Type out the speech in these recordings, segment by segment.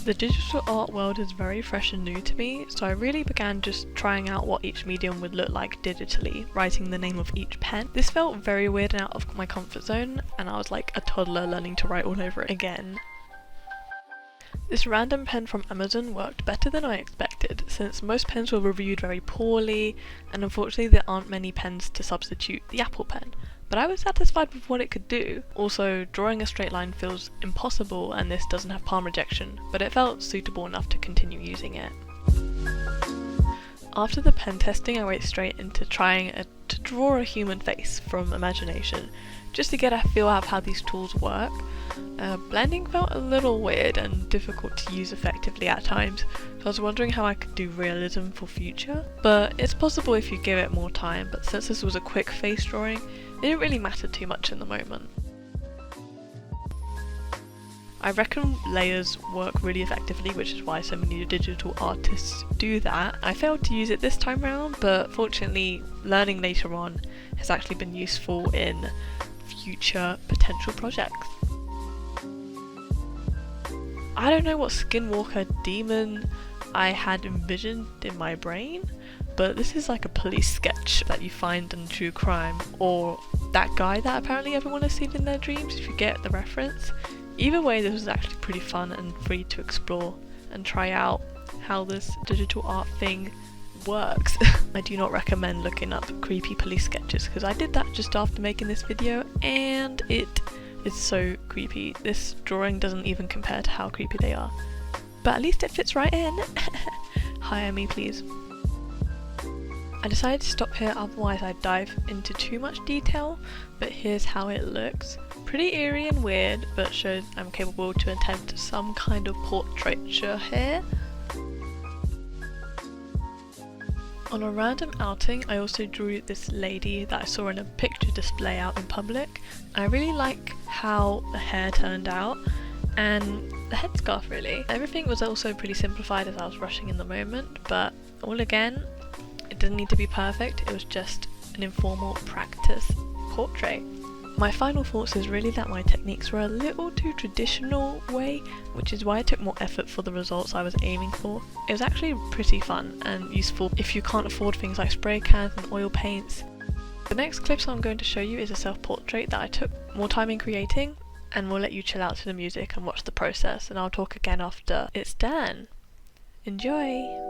The digital art world is very fresh and new to me, so I really began just trying out what each medium would look like digitally, writing the name of each pen. This felt very weird and out of my comfort zone, and I was like a toddler learning to write all over it again. This random pen from Amazon worked better than I expected, since most pens were reviewed very poorly, and unfortunately there aren't many pens to substitute the Apple Pen. But I was satisfied with what it could do. Also, drawing a straight line feels impossible, and this doesn't have palm rejection, but it felt suitable enough to continue using it. After the pen testing, I went straight into trying to draw a human face from imagination, just to get a feel of how these tools work. Blending felt a little weird and difficult to use effectively at times, so I was wondering how I could do realism for future. But it's possible if you give it more time, but since this was a quick face drawing, it didn't really matter too much in the moment. I reckon layers work really effectively, which is why so many digital artists do that. I failed to use it this time round, but fortunately learning later on has actually been useful in future potential projects. I don't know what skinwalker demon I had envisioned in my brain, but this is like a police sketch that you find in true crime, or that guy that apparently everyone has seen in their dreams, if you get the reference. Either way, this was actually pretty fun and free to explore and try out how this digital art thing works. I do not recommend looking up creepy police sketches, because I did that just after making this video and it is so creepy. This drawing doesn't even compare to how creepy they are. But at least it fits right in. Hire me please. I decided to stop here, otherwise I'd dive into too much detail, but here's how it looks. Pretty eerie and weird, but shows I'm capable to attempt some kind of portraiture here. On a random outing, I also drew this lady that I saw in a picture display out in public. I really like how the hair turned out, and the headscarf really. Everything was also pretty simplified as I was rushing in the moment, but all again, it didn't need to be perfect, it was just an informal practice portrait. My final thoughts is really that my techniques were a little too traditional way, which is why it took more effort for the results I was aiming for. It was actually pretty fun and useful if you can't afford things like spray cans and oil paints. The next clips I'm going to show you is a self-portrait that I took more time in creating, and we'll let you chill out to the music and watch the process, and I'll talk again after it's done. Enjoy!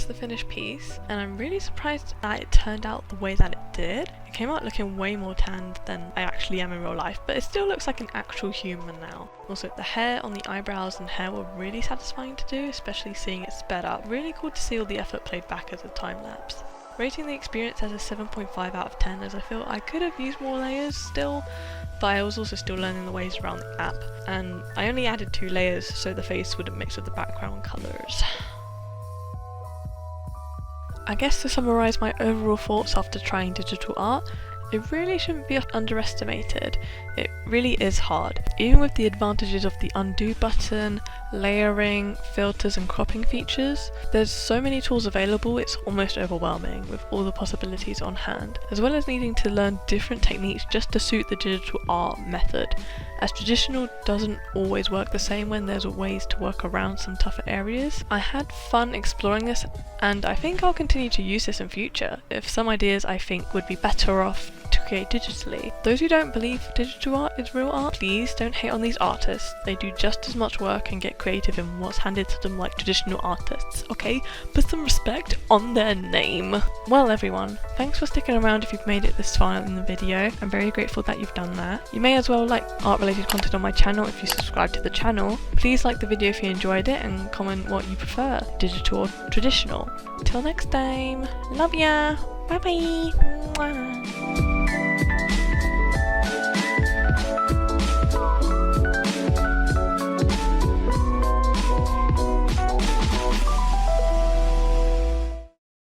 the finished piece, and I'm really surprised that it turned out the way that it did. It came out looking way more tanned than I actually am in real life, but it still looks like an actual human now. Also, the hair on the eyebrows and hair were really satisfying to do, especially seeing it sped up. Really cool to see all the effort played back as a time lapse. Rating the experience as a 7.5 out of 10, as I feel I could have used more layers still, but I was also still learning the ways around the app, and I only added 2 layers so the face wouldn't mix with the background colours. I guess to summarise my overall thoughts after trying digital art, it really shouldn't be underestimated. It really is hard. Even with the advantages of the undo button, layering, filters and cropping features, there's so many tools available it's almost overwhelming with all the possibilities on hand, as well as needing to learn different techniques just to suit the digital art method, as traditional doesn't always work the same when there's ways to work around some tougher areas. I had fun exploring this, and I think I'll continue to use this in future, if some ideas I think would be better off to create digitally. Those who don't believe digital art is real art, please don't hate on these artists. They do just as much work and get creative in what's handed to them like traditional artists, okay? Put some respect on their name. Well everyone, thanks for sticking around if you've made it this far in the video. I'm very grateful that you've done that. You may as well like art related content on my channel if you subscribe to the channel. Please like the video if you enjoyed it and comment what you prefer, digital or traditional. Till next time, love ya, bye bye. Mwah.